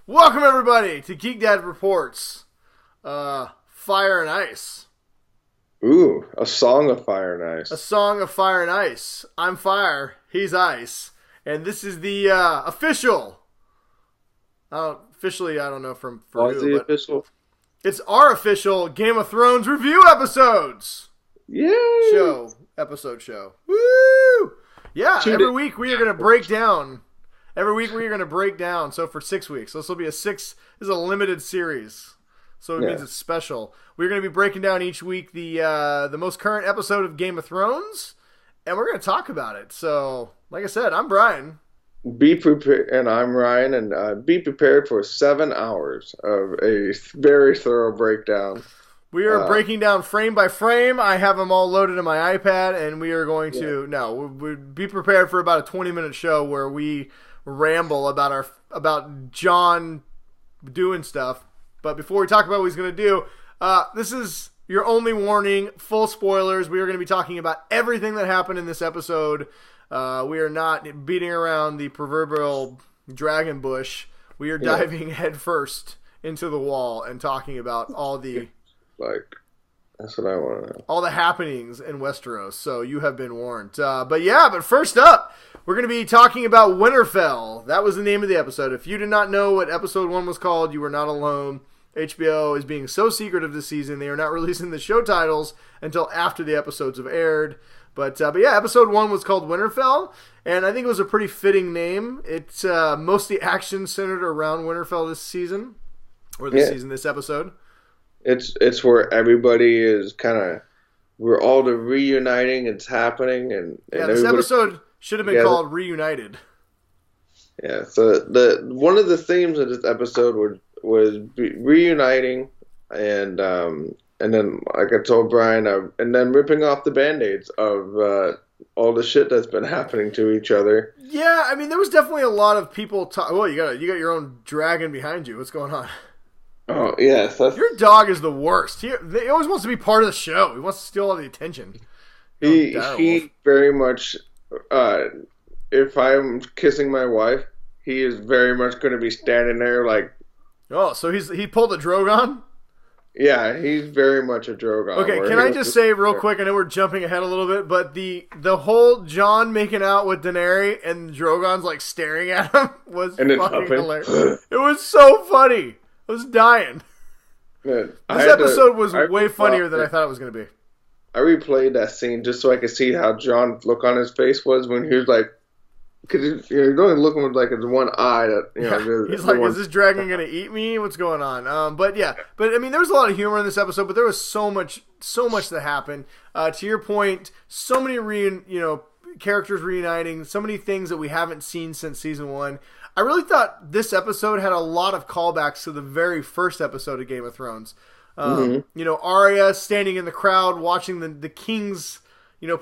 Welcome everybody to Geek Dad Reports. Fire and Ice. Ooh, a song of fire and ice. A song of fire and ice. I'm fire, he's ice. And this is the official. Officially, I don't know for who, but official? It's our official Game of Thrones review episodes. Yay! Episode show. Woo! Yeah, every week we are going to break down. So for 6 weeks. So this is a limited series. So it means it's special. We're going to be breaking down each week the most current episode of Game of Thrones, and we're going to talk about it. So, like I said, I'm Brian. Be prepared, and I'm Ryan, and be prepared for 7 hours of a very thorough breakdown. We are breaking down frame by frame. I have them all loaded in my iPad, and we are going to be prepared for about a 20-minute show where we ramble about Jon doing stuff. But before we talk about what he's going to do, this is your only warning, full spoilers. We are going to be talking about everything that happened in this episode. We are not beating around the proverbial dragon bush. We are diving headfirst into the wall and talking about all the... That's what I want to know. All the happenings in Westeros, so you have been warned. But first up, we're going to be talking about Winterfell. That was the name of the episode. If you did not know what episode 1 was called, you were not alone. HBO is being so secretive this season, they are not releasing the show titles until after the episodes have aired. But episode 1 was called Winterfell, and I think it was a pretty fitting name. It's mostly action centered around Winterfell this season, or this episode. It's where everybody is we're all reuniting. It's happening, and this episode should have been called Reunited. Yeah. So one of the themes of this episode was reuniting, and then like I told Brian, and then ripping off the band-aids of all the shit that's been happening to each other. Yeah, I mean there was definitely a lot of people. Well, you got your own dragon behind you. What's going on? Oh, yes. Your dog is the worst. He always wants to be part of the show. He wants to steal all the attention. He very much, if I'm kissing my wife, he is very much going to be standing there like... Oh, so he pulled a Drogon? Yeah, he's very much a Drogon. Okay, can I just say real quick, I know we're jumping ahead a little bit, but the whole Jon making out with Daenerys and Drogon's like staring at him was fucking hilarious. It was so funny. I was dying. Man, this episode was way funnier than I thought it was going to be. I replayed that scene just so I could see how Jon's look on his face was when he was like, because you're only looking with like his one eye. He's like, is this dragon going to eat me? What's going on? But I mean, there was a lot of humor in this episode, but there was so much that happened. To your point, so many characters reuniting, so many things that we haven't seen since season 1. I really thought this episode had a lot of callbacks to the very first episode of Game of Thrones. Arya standing in the crowd watching the king's,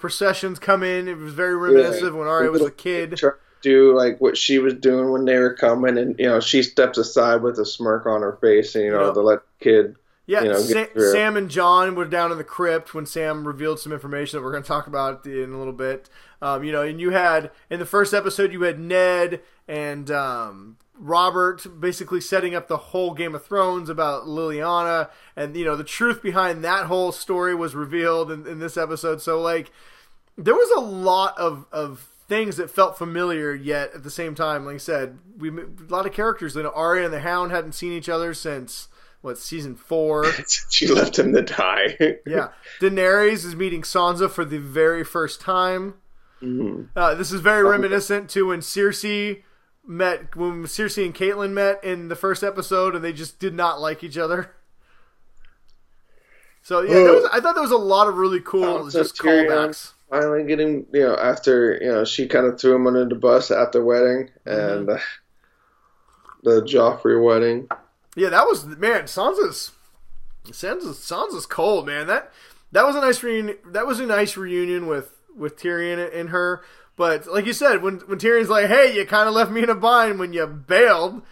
processions come in. It was very reminiscent when Arya was a kid. Do like what she was doing when they were coming, and she steps aside with a smirk on her face, and to let the kid. Yeah, Sam and Jon were down in the crypt when Sam revealed some information that we're going to talk about in a little bit. And you had, in the first episode, you had Ned and Robert basically setting up the whole Game of Thrones about Liliana. And, the truth behind that whole story was revealed in this episode. So, there was a lot of things that felt familiar, yet at the same time, like I said, a lot of characters. Arya and the Hound hadn't seen each other since... season 4? She left him to die. Yeah. Daenerys is meeting Sansa for the very first time. Mm-hmm. This is very reminiscent to when Cersei and Caitlyn met in the first episode, and they just did not like each other. So, yeah, I thought there was a lot of really cool just callbacks. Finally getting, after, she kind of threw him under the bus at the wedding, and the Joffrey wedding. Yeah, that was, man, Sansa's cold, man. That was a nice reunion. That was a nice reunion with Tyrion and her. But like you said, when Tyrion's like, "Hey, you kind of left me in a bind when you bailed,"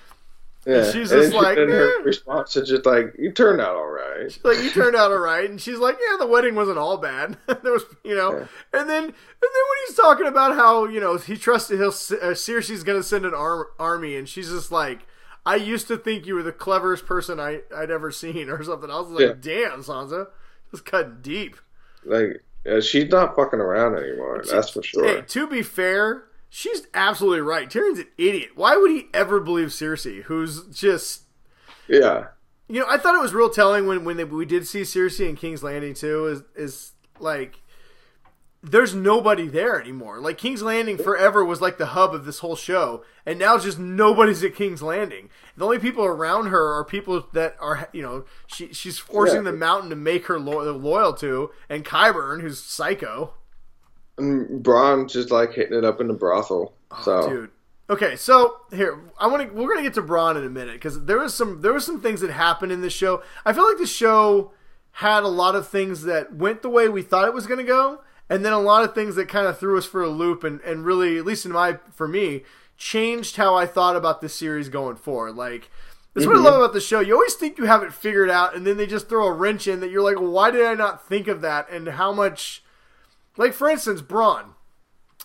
and she's just like, her response is just like, "You turned out all right." She's like, "You turned out all right," and she's like, "Yeah, the wedding wasn't all bad." There was, and then when he's talking about how he trusted Cersei's going to send an army, and she's just like, I used to think you were the cleverest person I'd ever seen or something. I was like, damn, Sansa, just cutting deep. Like, she's not fucking around anymore. That's for sure. Hey, to be fair, she's absolutely right. Tyrion's an idiot. Why would he ever believe Cersei, who's just... Yeah. You know, I thought it was real telling when we did see Cersei in King's Landing too. Is like, there's nobody there anymore. Like King's Landing forever was like the hub of this whole show, and now just nobody's at King's Landing. The only people around her are people that are, you know, she's forcing the Mountain to make her loyal to, and Qyburn, who's psycho, and Bronn's just like hitting it up in the brothel. So, dude. Okay, so here we're gonna get to Bronn in a minute because there was some things that happened in this show. I feel like the show had a lot of things that went the way we thought it was gonna go, and then a lot of things that kind of threw us for a loop and really, at least for me, changed how I thought about this series going forward. Like, that's what I love about the show. You always think you have it figured out, and then they just throw a wrench in that you're like, why did I not think of that? And how much, like for instance, Bronn.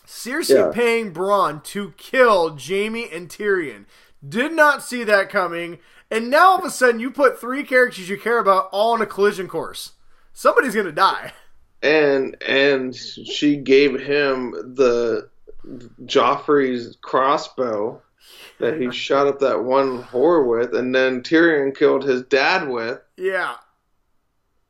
Cersei paying Bronn to kill Jaime and Tyrion. Did not see that coming. And now all of a sudden you put 3 characters you care about all on a collision course. Somebody's going to die. And she gave him the Joffrey's crossbow that he shot up that one whore with, and then Tyrion killed his dad with. Yeah.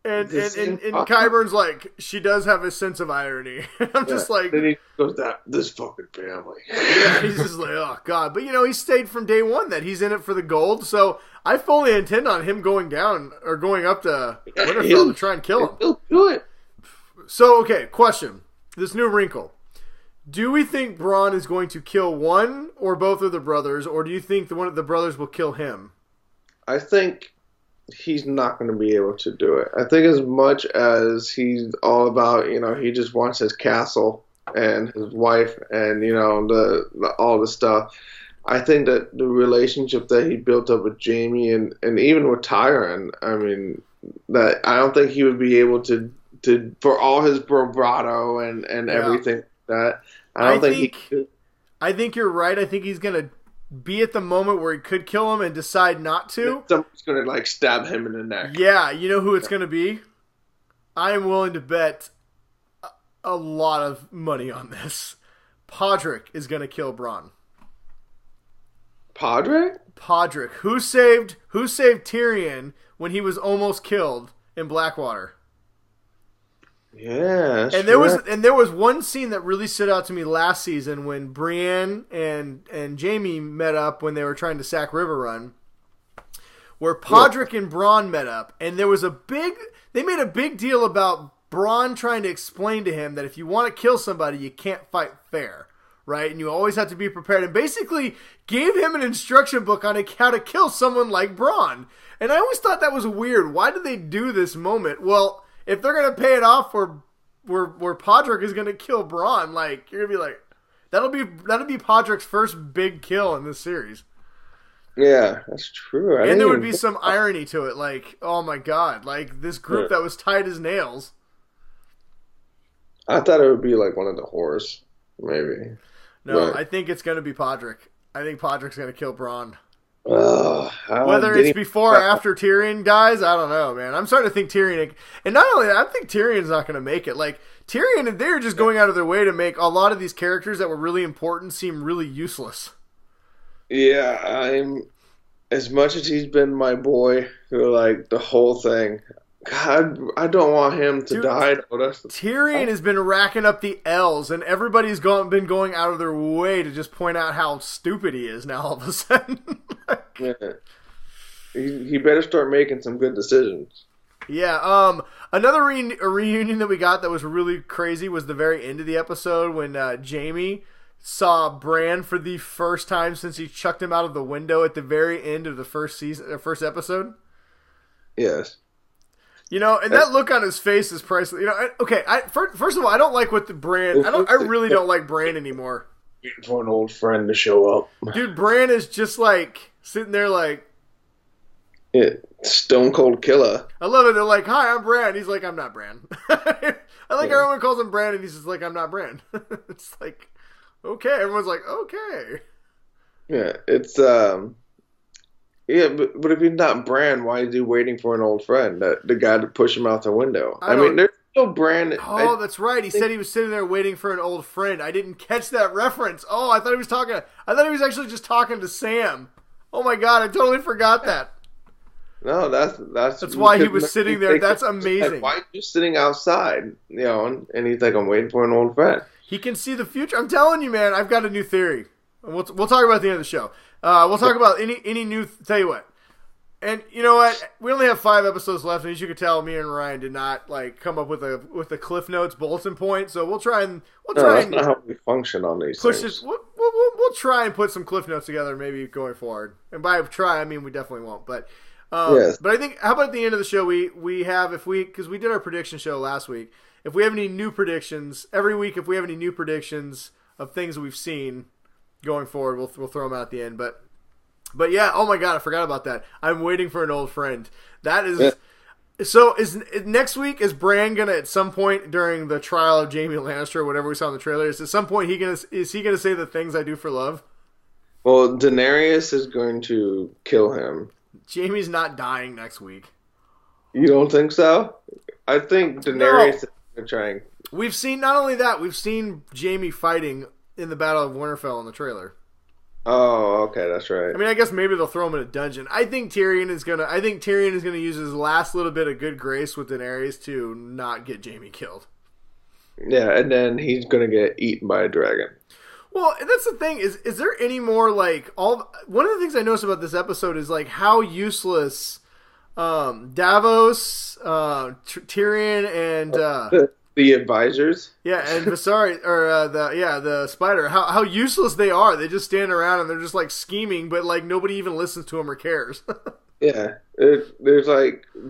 And Qyburn's like, she does have a sense of irony. I'm just like... Then he goes, this fucking family. Yeah, he's just like, oh, God. But, you know, he stayed from day one that he's in it for the gold, so I fully intend on him going down, or going up to Winterfell to try and kill him. He'll do it. So, okay, question. This new wrinkle. Do we think Bronn is going to kill one or both of the brothers, or do you think one of the brothers will kill him? I think... he's not going to be able to do it. I think as much as he's all about, you know, he just wants his castle and his wife and, you know, all the stuff. I think that the relationship that he built up with Jaime and even with Tyrion, I mean, that I don't think he would be able to for all his bravado and everything that I think you're right. I think he's going to be at the moment where he could kill him and decide not to. Someone's going to, like, stab him in the neck. Yeah, you know who it's going to be? I am willing to bet a lot of money on this. Podrick is going to kill Bronn. Podrick. Who saved Tyrion when he was almost killed in Blackwater? Yeah, and there was one scene that really stood out to me last season when Brienne and Jaime met up when they were trying to sack River Run, where Podrick and Bronn met up, and they made a big deal about Bronn trying to explain to him that if you want to kill somebody, you can't fight fair, right? And you always have to be prepared, and basically gave him an instruction book on how to kill someone like Bronn. And I always thought that was weird. Why did they do this moment? Well, if they're going to pay it off where Podrick is going to kill Bronn, like, you're going to be like, that'll be Podrick's first big kill in this series. Yeah, that's true. And there would be some irony to it, like, oh my God, like this group that was tight as nails. I thought it would be like one of the whores, maybe. No, I think it's going to be Podrick. I think Podrick's going to kill Bronn. Whether it's before or after Tyrion dies, I don't know, man. I'm starting to think Tyrion, and not only that, I think Tyrion's not going to make it. Like, Tyrion, they're just going out of their way to make a lot of these characters that were really important seem really useless. Yeah, as much as he's been my boy for, like, the whole thing, God, I don't want him to die. Tyrion has been racking up the L's, and everybody's been going out of their way to just point out how stupid he is now all of a sudden. Yeah. He better start making some good decisions. Yeah. Another reunion that we got that was really crazy was the very end of the episode when Jaime saw Bran for the first time since he chucked him out of the window at the very end of the first episode. Yes. You know, and that look on his face is priceless. You know, okay. First of all, I don't like what the Bran. I really don't like Bran anymore. Waiting for an old friend to show up. Dude, Bran is just like sitting there like. Yeah, stone cold killer. I love it. They're like, "Hi, I'm Bran." He's like, "I'm not Bran." I like everyone calls him Bran, and he's just like, "I'm not Bran." It's like, okay. Everyone's like, okay. Yeah, it's Yeah, but if he's not Bran, why is he waiting for an old friend, the guy to push him out the window? I mean, there's no Bran. Oh, that's right. He said he was sitting there waiting for an old friend. I didn't catch that reference. Oh, I thought he was talking. I thought he was actually just talking to Sam. Oh my god, I totally forgot that. No, that's why he was sitting there. That's amazing. Why are you sitting outside? You know, and he's like, I'm waiting for an old friend. He can see the future. I'm telling you, man. I've got a new theory. We'll talk about at the end of the show. We'll talk about any new. Tell you what. And you know what? We only have 5 episodes left, and as you can tell, me and Ryan did not come up with a Cliff Notes bulletin point. So we'll try and that's not how we function on these push things. this. We'll try and put some Cliff Notes together, maybe going forward. And by try, I mean we definitely won't. But yes. But I think, how about at the end of the show we have, because we did our prediction show last week. If we have any new predictions every week, if we have any new predictions of things we've seen going forward, we'll throw them out at the end. But yeah, oh my god, I forgot about that. I'm waiting for an old friend. That is... Yeah. So is next week, is Bran gonna at some point during the trial of Jaime Lannister or whatever we saw in the trailer, is at some point is he gonna say the things I do for love? Well, Daenerys is going to kill him. Jaime's not dying next week. You don't think so? I think Daenerys is gonna try and... We've seen, not only that, we've seen Jaime fighting in the Battle of Winterfell in the trailer. Oh, okay, that's right. I mean, I guess maybe they'll throw him in a dungeon. I think Tyrion is gonna use his last little bit of good grace with Daenerys to not get Jaime killed. Yeah, and then he's gonna get eaten by a dragon. Well, that's the thing. Is there any more one of the things I noticed about this episode is how useless Davos, Tyrion, and the advisors. Yeah, and Visari, or the spider. How useless they are. They just stand around and they're just scheming, but nobody even listens to them or cares. Yeah, there's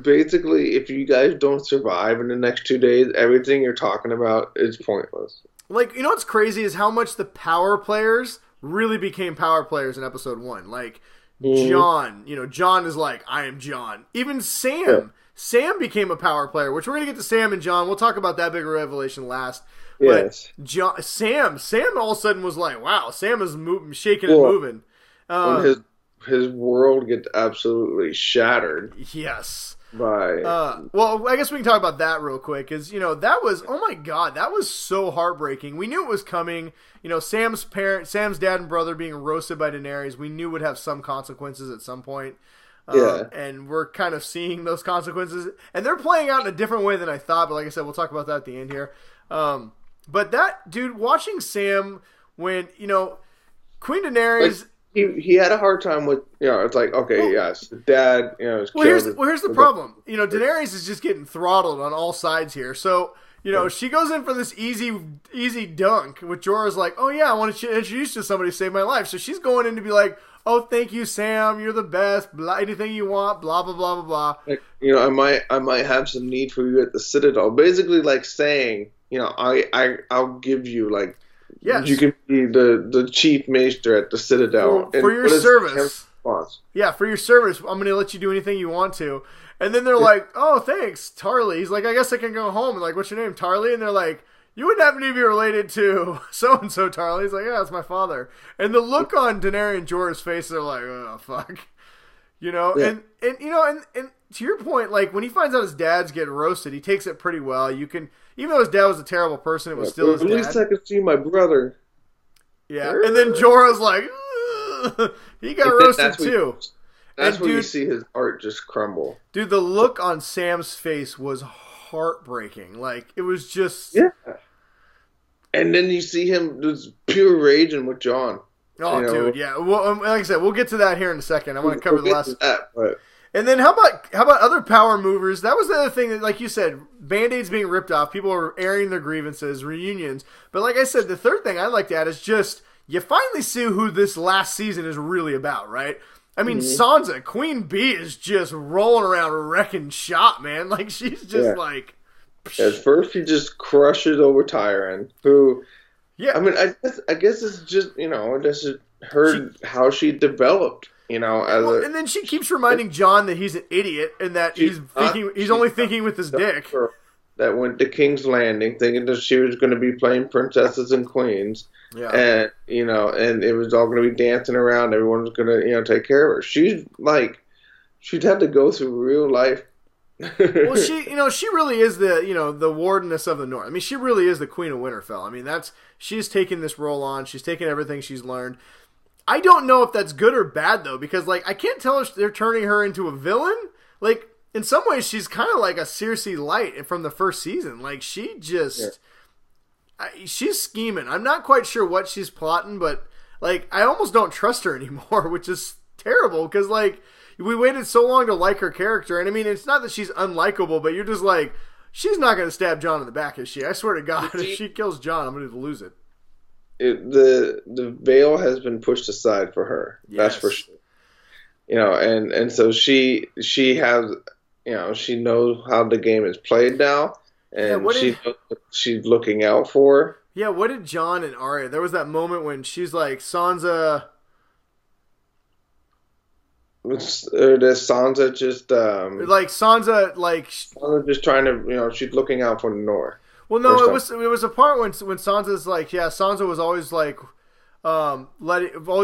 basically, if you guys don't survive in the next 2 days, everything you're talking about is pointless. You know what's crazy is how much the power players really became power players in episode 1. Jon, Jon is I am Jon. Even Sam. Yeah. Sam became a power player, which we're going to get to Sam and Jon. We'll talk about that bigger revelation last. Yes. But Sam all of a sudden was wow, Sam is shaking and moving. When his world gets absolutely shattered. Yes. By... well, I guess we can talk about that real quick. That was, oh my god, that was so heartbreaking. We knew it was coming. Sam's dad and brother being roasted by Daenerys, we knew would have some consequences at some point. Yeah. And we're kind of seeing those consequences. And they're playing out in a different way than I thought. But like I said, we'll talk about that at the end here. But that, dude, watching Sam when, Queen Daenerys... He had a hard time with, it's okay, yes, dad, is killed. Here's the problem. Daenerys is just getting throttled on all sides here. So, she goes in for this easy dunk, with Jorah's oh yeah, I want to introduce you to somebody who saved my life. So she's going in to be oh, thank you, Sam, you're the best, blah, anything you want, blah, blah, blah, blah, blah. I might have some need for you at the Citadel. Basically saying, I'll give you, yes. You can be the chief maester at the Citadel. For your service. Yeah, for your service, I'm going to let you do anything you want to. And then they're oh, thanks, Tarly. He's I guess I can go home. And what's your name, Tarly? And they're you wouldn't happen to be related to so-and-so, Tarly. He's yeah, that's my father. And the look on Daenerys and Jorah's face, they're oh, fuck. Yeah. And to your point, when he finds out his dad's getting roasted, he takes it pretty well. Even though his dad was a terrible person, it was still his dad. At least I could see my brother. Yeah, and then Jorah's he got roasted too. That's when you see his heart just crumble. Dude, the look on Sam's face was heartbreaking. It was just... Yeah. And then you see him just pure raging with Jon. Oh, dude, yeah. Well, like I said, we'll get to that here in a second. I want to cover the last... But... And then how about other power movers? That was the other thing that, like you said, Band-Aids being ripped off. People are airing their grievances, reunions. But like I said, the third thing I'd like to add is just, you finally see who this last season is really about, right? I mean, Sansa, Queen Bee, is just rolling around wrecking shop, man. She's just At first, he just crushes over Tyrion, who... Yeah. I mean, I guess it's just, how she developed, and then she keeps reminding Jon that he's an idiot and that he's only thinking with his dick. that went to King's Landing, thinking that she was going to be playing princesses and queens, and and it was all going to be dancing around. Everyone was going to take care of her. She'd have to go through real life. Well, she really is the wardeness of the North. I mean, she really is the Queen of Winterfell. I mean, she's taken this role on. She's taken everything she's learned. I don't know if that's good or bad though, because I can't tell if they're turning her into a villain. In some ways, she's kind of like a Cersei light from the first season. She's scheming. I'm not quite sure what she's plotting, but I almost don't trust her anymore, which is terrible because we waited so long to like her character, and I mean, it's not that she's unlikable, but you're just she's not going to stab Jon in the back, is she? I swear to God, if she kills Jon, I'm going to lose it. The veil has been pushed aside for her. Yes. That's for sure. And so she has, she knows how the game is played now, and she knows what she's looking out for. Yeah, what did Jon and Arya? There was that moment when she's like, Sansa. Sansa just Sansa just trying to she's looking out for the North. Well, no, it was a part when Sansa's Sansa was always always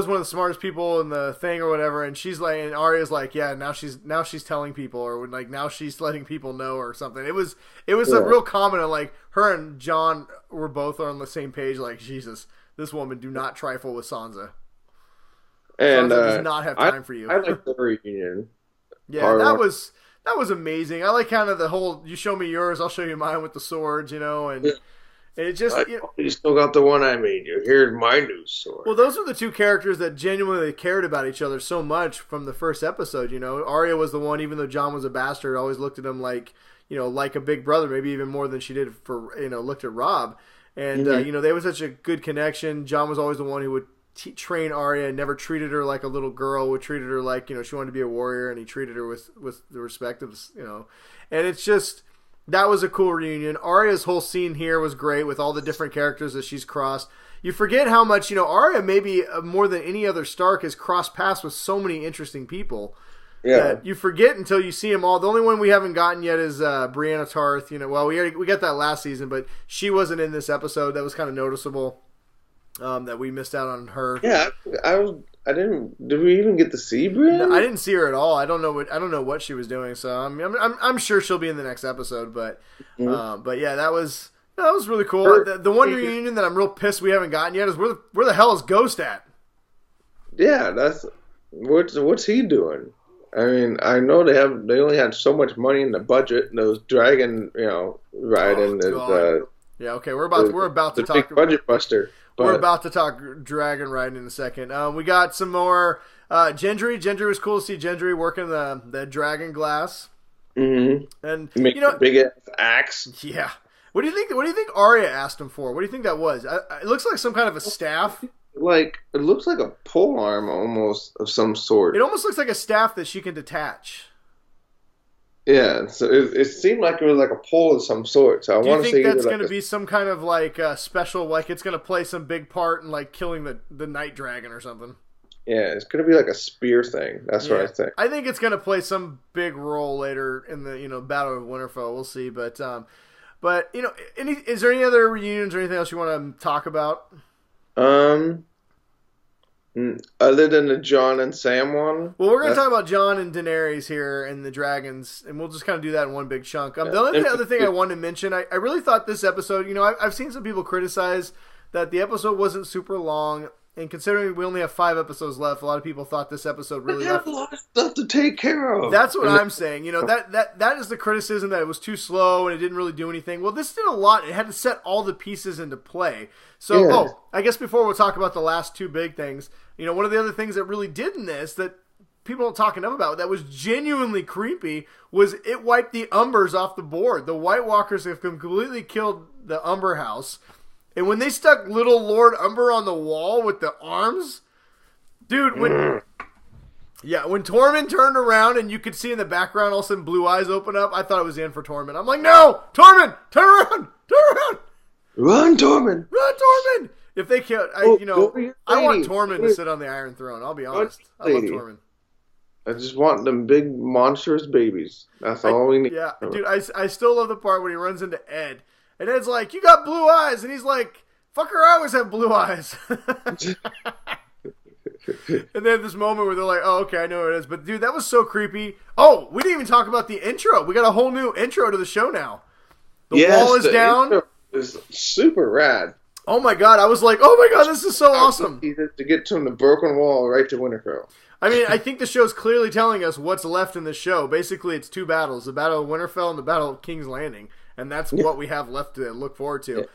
one of the smartest people in the thing or whatever, and she's and Arya's now she's telling people, or now she's letting people know or something. It was a real comment on her and Jon were both on the same page. Jesus, this woman, do not trifle with Sansa. And Sansa does not have time for you. I like the reunion. Yeah, that was amazing. I like kind of the whole, you show me yours, I'll show you mine with the swords, and it just... You still got the one I made you. Here's my new sword. Well, those are the two characters that genuinely cared about each other so much from the first episode, Arya was the one, even though Jon was a bastard, always looked at him like a big brother, maybe even more than she did for, looked at Robb. And, they was such a good connection. Jon was always the one who would train Arya, and never treated her like a little girl, would treated her like, she wanted to be a warrior, and he treated her with the respect of, and it's just, that was a cool reunion. Arya's whole scene here was great with all the different characters that she's crossed. You forget how much, Arya maybe more than any other Stark has crossed paths with so many interesting people. Yeah. That you forget until you see them all. The only one we haven't gotten yet is Brienne of Tarth. Well, we got that last season, but she wasn't in this episode. That was kind of noticeable. That we missed out on her. Yeah, I didn't. Did we even get to see Brienne? No, I didn't see her at all. I don't know what she was doing. So I'm sure she'll be in the next episode. But yeah, that was really cool. The one reunion that I'm real pissed we haven't gotten yet is where the hell is Ghost at? Yeah, that's what's he doing? I mean, I know they only had so much money in the budget, and those dragon riding yeah, okay, we're about to talk big budget buster. We're about to talk dragon riding in a second. We got some more Gendry. Gendry was cool to see Gendry working the dragon glass. Mm-hmm. And big ass axe. Yeah. What do you think? What do you think Arya asked him for? What do you think that was? It looks like some kind of a staff. It looks like a pole arm almost of some sort. It almost looks like a staff that she can detach. Yeah, so it seemed like it was like a pole of some sort. So I want to say, do you think that's going to be some kind of special, it's going to play some big part in killing the night dragon or something? Yeah, it's going to be like a spear thing. That's what I think. I think it's going to play some big role later in the Battle of Winterfell. We'll see, but is there any other reunions or anything else you want to talk about? Other than the Jon and Sam one? Well, we're going to talk about Jon and Daenerys here and the dragons, and we'll just kind of do that in one big chunk. The other thing I wanted to mention, I really thought this episode, I've seen some people criticize that the episode wasn't super long, and considering we only have 5 episodes left, a lot of people thought this episode really left a lot of stuff to take care of. That's what I'm saying. That is the criticism, that it was too slow and it didn't really do anything. Well, this did a lot. It had to set all the pieces into play. So, I guess before we'll talk about the last 2 big things, one of the other things that really did in this that people don't talk enough about that was genuinely creepy was it wiped the Umbers off the board. The White Walkers have completely killed the Umber house. And when they stuck little Lord Umber on the wall with the arms, dude, when Tormund turned around and you could see in the background all of a sudden blue eyes open up, I thought it was the end for Tormund. I'm like, no, Tormund, turn around, run, Tormund. If they kill, I want Tormund to sit on the Iron Throne. I'll be honest, I love Tormund. I just want them big monstrous babies. That's all we need. Yeah, dude, I still love the part when he runs into Ed, and Ed's like, "You got blue eyes," and he's like, "Fucker, I always have blue eyes." And then this moment where they're like, "Oh, okay, I know what it is." But dude, that was so creepy. Oh, we didn't even talk about the intro. We got a whole new intro to the show now. The wall is down. Intro is super rad. Oh my god, I was like, "Oh my god, this is so awesome!" To get from the broken wall right to Winterfell. I mean, I think the show's clearly telling us what's left in the show. Basically, it's two battles: the Battle of Winterfell and the Battle of King's Landing, and that's what we have left to look forward to.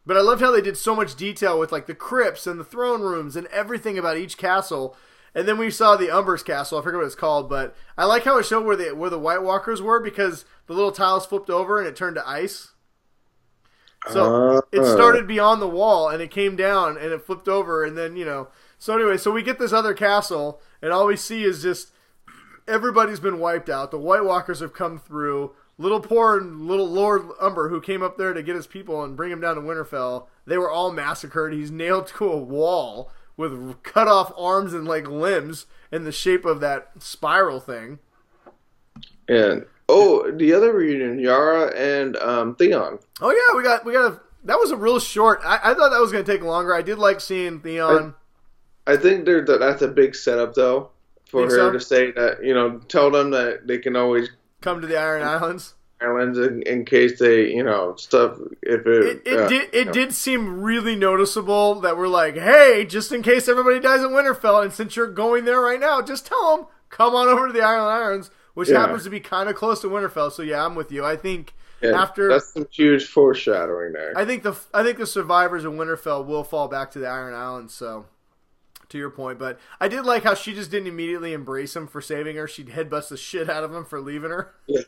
But I loved how they did so much detail with like the crypts and the throne rooms and everything about each castle. And then we saw the Umber's castle. I forget what it's called, but I like how it showed where the White Walkers were because the little tiles flipped over and it turned to ice. So it started beyond the wall and it came down and it flipped over and then, So anyway, so we get this other castle and all we see is just everybody's been wiped out. The White Walkers have come through. Little Lord Umber, who came up there to get his people and bring him down to Winterfell, they were all massacred. He's nailed to a wall with cut off arms and like limbs in the shape of that spiral thing. And the other reunion, Yara and Theon. Oh yeah, we got that was a real short. I thought that was going to take longer. I did like seeing Theon. I think that's a big setup though for her to say that tell them that they can always come to the Iron Islands. In case they, stuff. If it did seem really noticeable that we're like, hey, just in case everybody dies at Winterfell, and since you're going there right now, just tell them come on over to the Iron Islands, which happens to be kind of close to Winterfell. So yeah, I'm with you. I think after that's some huge foreshadowing there. I think the survivors of Winterfell will fall back to the Iron Islands. So. To your point, but I did like how she just didn't immediately embrace him for saving her. She'd headbust the shit out of him for leaving her. Yeah,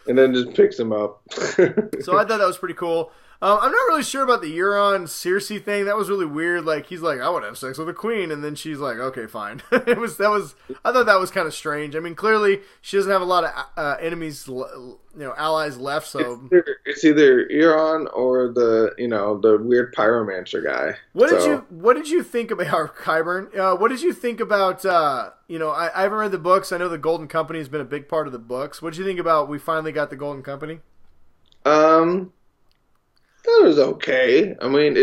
and then just picks him up. So I thought that was pretty cool. I'm not really sure about the Euron Cersei thing. That was really weird. Like he's like, I want to have sex with a queen, and then she's like, okay, fine. I thought that was kind of strange. I mean, clearly she doesn't have a lot of enemies, allies left. So it's either Euron or the weird pyromancer guy. What did you think about Qyburn? What did you think about? I haven't read the books. I know the Golden Company has been a big part of the books. What did you think about? We finally got the Golden Company. That was okay. I mean,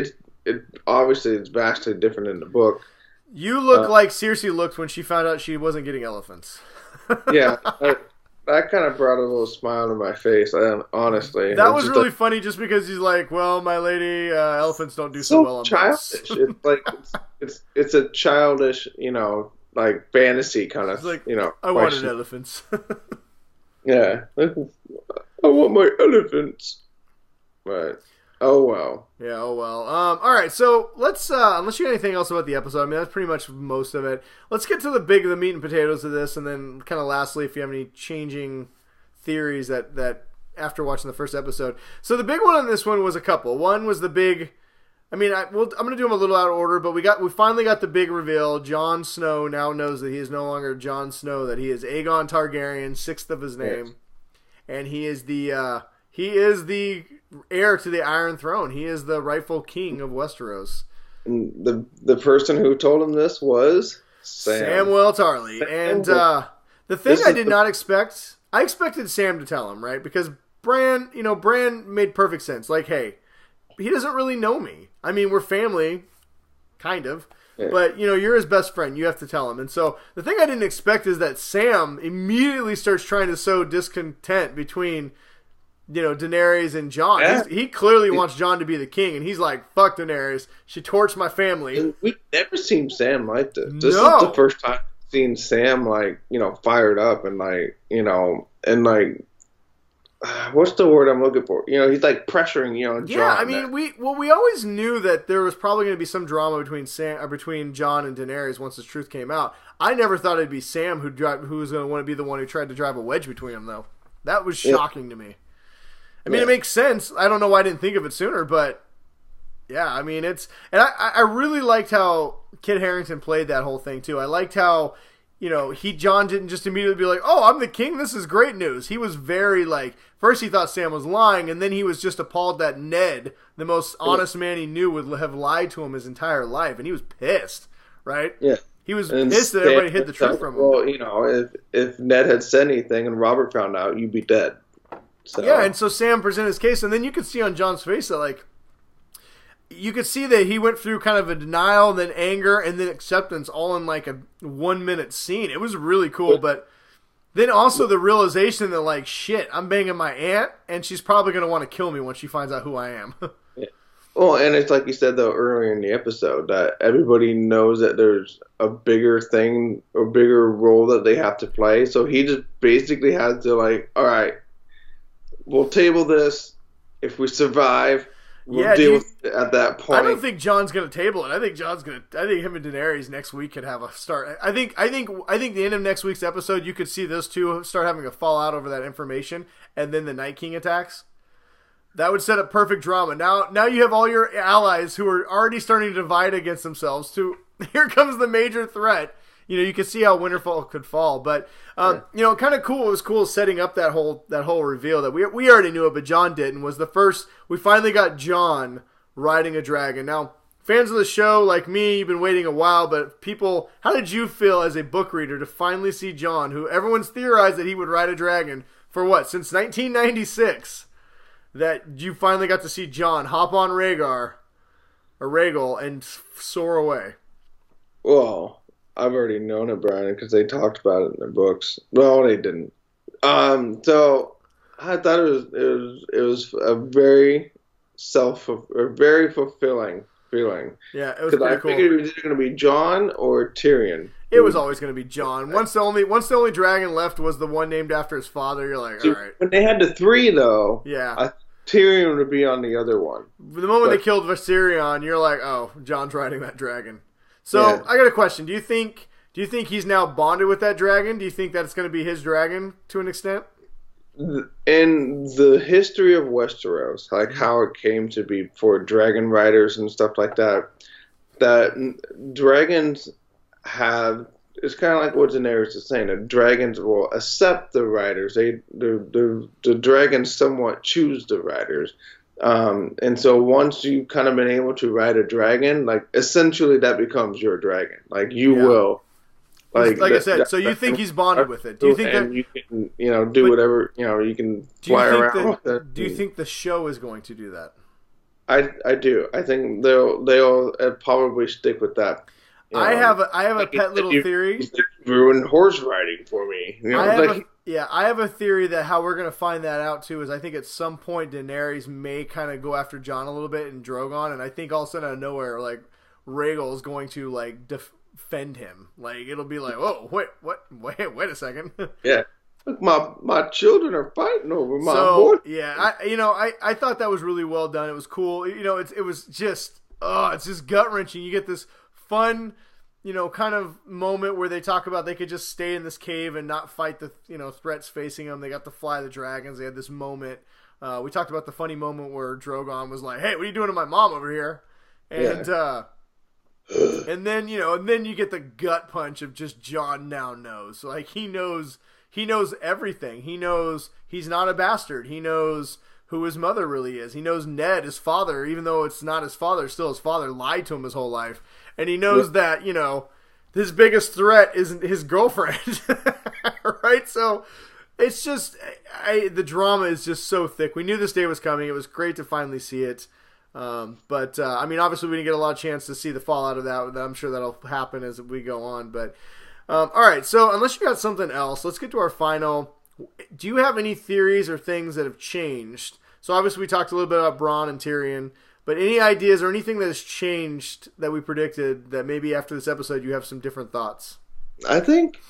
obviously it's vastly different in the book. You look like Cersei looked when she found out she wasn't getting elephants. Yeah, that kind of brought a little smile to my face. Honestly, that was really funny, just because he's like, "Well, my lady, elephants don't do so well on childish." It's like it's a childish, like fantasy kind of, like, I wanted elephants. Yeah, I want my elephants. But oh well. Yeah, oh well. All right, so let's unless you have anything else about the episode, I mean that's pretty much most of it. Let's get to the meat and potatoes of this, and then kind of lastly, if you have any changing theories that after watching the first episode. So the big one on this one was a couple. One was the big. I mean, I'm going to do them a little out of order, but we finally got the big reveal. Jon Snow now knows that he is no longer Jon Snow, that he is Aegon Targaryen, 6th of his name, yes. And he is the heir to the Iron Throne. He is the rightful king of Westeros. And the person who told him this was Samwell Tarly. And the thing I did not expect, I expected Sam to tell him, right? Because Bran made perfect sense. Like, hey, he doesn't really know me. I mean, we're family, kind of. Yeah. But, you're his best friend. You have to tell him. And so the thing I didn't expect is that Sam immediately starts trying to sow discontent between Daenerys and Jon. Yeah. He clearly wants Jon to be the king, and he's like, fuck Daenerys. She torched my family. And we've never seen Sam like this. This is the first time I've seen Sam, fired up and, what's the word I'm looking for? He's, pressuring, Jon. Yeah, I mean, we always knew that there was probably going to be some drama between Jon and Daenerys once the truth came out. I never thought it'd be Sam who was going to want to be the one who tried to drive a wedge between them, though. That was shocking to me. I mean, it makes sense. I don't know why I didn't think of it sooner, but yeah, I mean, and I really liked how Kit Harington played that whole thing too. I liked how, Jon didn't just immediately be like, oh, I'm the king, this is great news. He was very first he thought Sam was lying, and then he was just appalled that Ned, the most honest man he knew, would have lied to him his entire life, and he was pissed, right? Yeah. he was And pissed that everybody hid the truth from him. Well, if Ned had said anything and Robert found out, you'd be dead. So. Yeah, and so Sam presented his case, and then you could see on Jon's face that, like, you could see that he went through kind of a denial, then anger, and then acceptance all in like a 1 minute scene. It was really cool, but then also the realization that, like, shit, I'm banging my aunt, and she's probably going to want to kill me when she finds out who I am. Yeah. Well, and it's like you said, though, earlier in the episode, that everybody knows that there's a bigger thing, a bigger role that they have to play. So he just basically has to, like, all right, we'll table this. If we survive, we'll deal with it at that point. I don't think Jon's going to table it. I think him and Daenerys next week could have a start. I think the end of next week's episode, you could see those two start having a fallout over that information, and then the Night King attacks. That would set up perfect drama. Now you have all your allies who are already starting to divide against themselves. Here comes the major threat. You can see how Winterfell could fall. But kind of cool. It was cool setting up that whole reveal that we already knew it, but Jon didn't. Was the first we finally got Jon riding a dragon. Now, fans of the show like me, you've been waiting a while. But people, how did you feel as a book reader to finally see Jon, who everyone's theorized that he would ride a dragon for what, since 1996? That you finally got to see Jon hop on Rhaegar and soar away. Well, I've already known it, Brian, because they talked about it in their books. No, they didn't. So I thought it was a very very fulfilling feeling. Yeah, it was pretty cool. I figured it was either going to be Jon or Tyrion. It was always going to be Jon. Once the only dragon left was the one named after his father, you're like, all right. When they had the three, though, yeah, Tyrion would be on the other one. The moment they killed Viserion, you're like, oh, Jon's riding that dragon. So yeah. I got a question. Do you think he's now bonded with that dragon? Do you think that it's going to be his dragon to an extent? In the history of Westeros, like how it came to be for dragon riders and stuff like that, that dragons have, it's kind of like what Daenerys is saying, that dragons will accept the riders. The dragons somewhat choose the riders. And so once you've kind of been able to ride a dragon, like essentially that becomes your dragon. Like you will. Like I said, so you think he's bonded with it? Do you think that you can, do whatever, you can fly around with it? Do you think the show is going to do that? I do. I think they'll probably stick with that. I have a pet little theory. Ruined horse riding for me. I have a theory that how we're going to find that out too is I think at some point Daenerys may kind of go after Jon a little bit and Drogon, and I think all of a sudden out of nowhere, like Rhaegal is going to like defend him. Like it'll be like, oh wait a second. Yeah. Look, my children are fighting over my boy. Yeah, I thought that was really well done. It was cool. It was just it's just gut wrenching. You get this fun, kind of moment where they talk about they could just stay in this cave and not fight the threats facing them. They got to fly the dragons. They had this moment. We talked about the funny moment where Drogon was like, "Hey, what are you doing to my mom over here?" And and then you get the gut punch of just Jon now knows. Like he knows everything. He knows he's not a bastard. He knows who his mother really is. He knows Ned, his father, even though it's not his father, still his father lied to him his whole life. And he knows that, his biggest threat isn't his girlfriend. Right? So it's just, the drama is just so thick. We knew this day was coming. It was great to finally see it. But obviously we didn't get a lot of chance to see the fallout of that. I'm sure that'll happen as we go on. But, all right. So unless you got something else, let's get to our final. Do you have any theories or things that have changed? So obviously we talked a little bit about Bronn and Tyrion, but any ideas or anything that has changed that we predicted that maybe after this episode you have some different thoughts? I think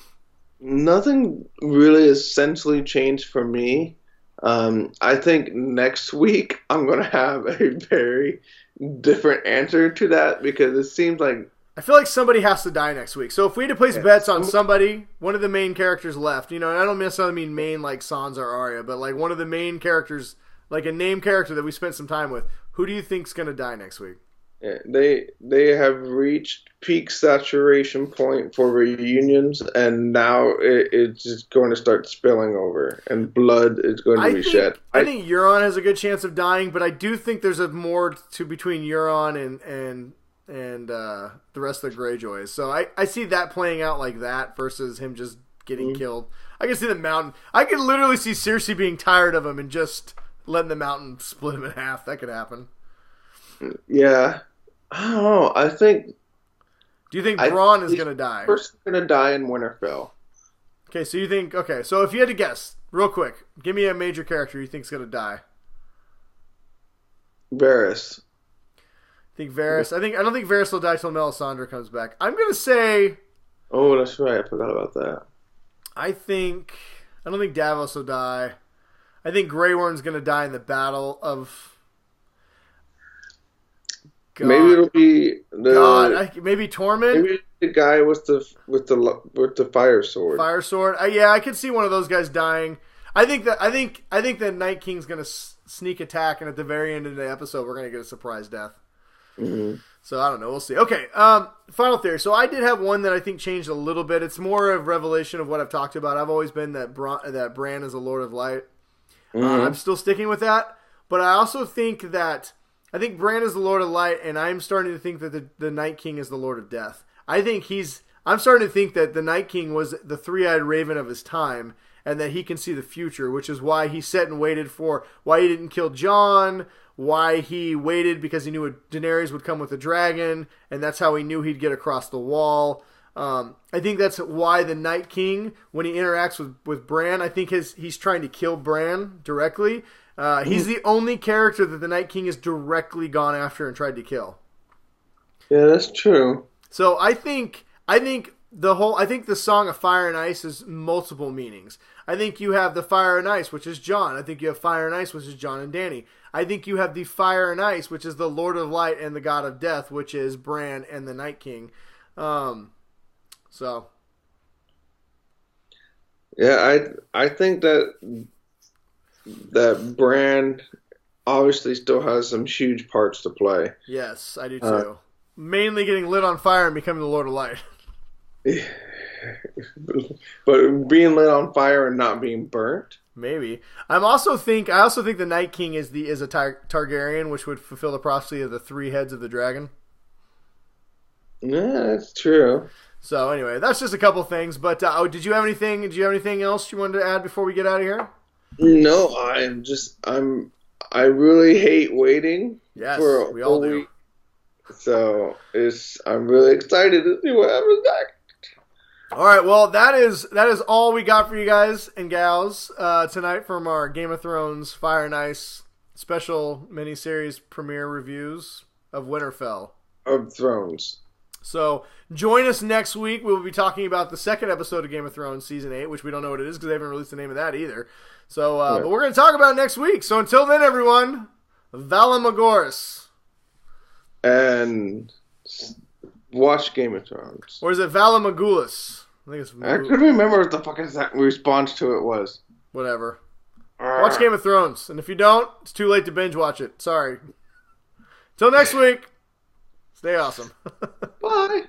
nothing really essentially changed for me. I think next week I'm going to have a very different answer to that because it seems like I feel like somebody has to die next week. So if we had to place bets on somebody, one of the main characters left, and I don't necessarily mean main like Sansa or Arya, but like one of the main characters, like a named character that we spent some time with, who do you think's going to die next week? Yeah, they have reached peak saturation point for reunions, and now it's just going to start spilling over, and blood is going to be shed. I think Euron has a good chance of dying, but I do think there's a more to between Euron and and the rest of the Greyjoys. So I see that playing out like that versus him just getting killed. I can see the Mountain. I could literally see Cersei being tired of him and just letting the Mountain split him in half. That could happen. Yeah. I don't know. I think... Do you think Bronn is going to die? First going to die in Winterfell. Okay, so you think... Okay, so if you had to guess, real quick, give me a major character you think is going to die. Varys. I don't think Varys will die till Melisandre comes back. I'm going to say... Oh, that's right. I forgot about that. I don't think Davos will die. I think Grey Worm's going to die in the battle of... God. Maybe it'll be maybe Tormund. Maybe the guy with the fire sword. Fire sword. Yeah, I could see one of those guys dying. I think the Night King's going to sneak attack, and at the very end of the episode, we're going to get a surprise death. Mm-hmm. So I don't know. We'll see. Okay. Final theory. So I did have one that I think changed a little bit. It's more of revelation of what I've talked about. I've always been that Bran is a Lord of Light. Mm-hmm. I'm still sticking with that, but I also think that Bran is the Lord of Light, and I'm starting to think that the Night King is the Lord of Death. I'm starting to think that the Night King was the three-eyed raven of his time, and that he can see the future, which is why he sat and waited why he didn't kill Jon, why he waited because he knew Daenerys would come with the dragon, and that's how he knew he'd get across the wall. I think that's why the Night King, when he interacts with Bran, I think he's trying to kill Bran directly. He's the only character that the Night King has directly gone after and tried to kill. Yeah, that's true. So I think the Song of Fire and Ice is multiple meanings. I think you have the Fire and Ice, which is Jon. I think you have Fire and Ice, which is Jon and Dany. I think you have the Fire and Ice, which is the Lord of Light and the God of Death, which is Bran and the Night King. So. Yeah, I think that Bran obviously still has some huge parts to play. Yes, I do too. Mainly getting lit on fire and becoming the Lord of Light. But being lit on fire and not being burnt? Maybe. I also think the Night King is a Targaryen, which would fulfill the prophecy of the three heads of the dragon. Yeah, that's true. So anyway, that's just a couple things. But did you have anything else you wanted to add before we get out of here? No, I really hate waiting. Yes, for a we all do. week. So I'm really excited to see what happens next. All right, well that is all we got for you guys and gals tonight from our Game of Thrones Fire and Ice special miniseries premiere reviews of Winterfell. Of Thrones. So join us next week. We will be talking about the second episode of Game of Thrones Season 8, which we don't know what it is because they haven't released the name of that either. So, but we're going to talk about it next week. So until then, everyone, Valamagoris. And watch Game of Thrones. Or is it Valamagulis? I couldn't remember what the fuck that response to it was. Whatever. Watch Game of Thrones. And if you don't, it's too late to binge watch it. Sorry. Till next week. Stay awesome. Bye.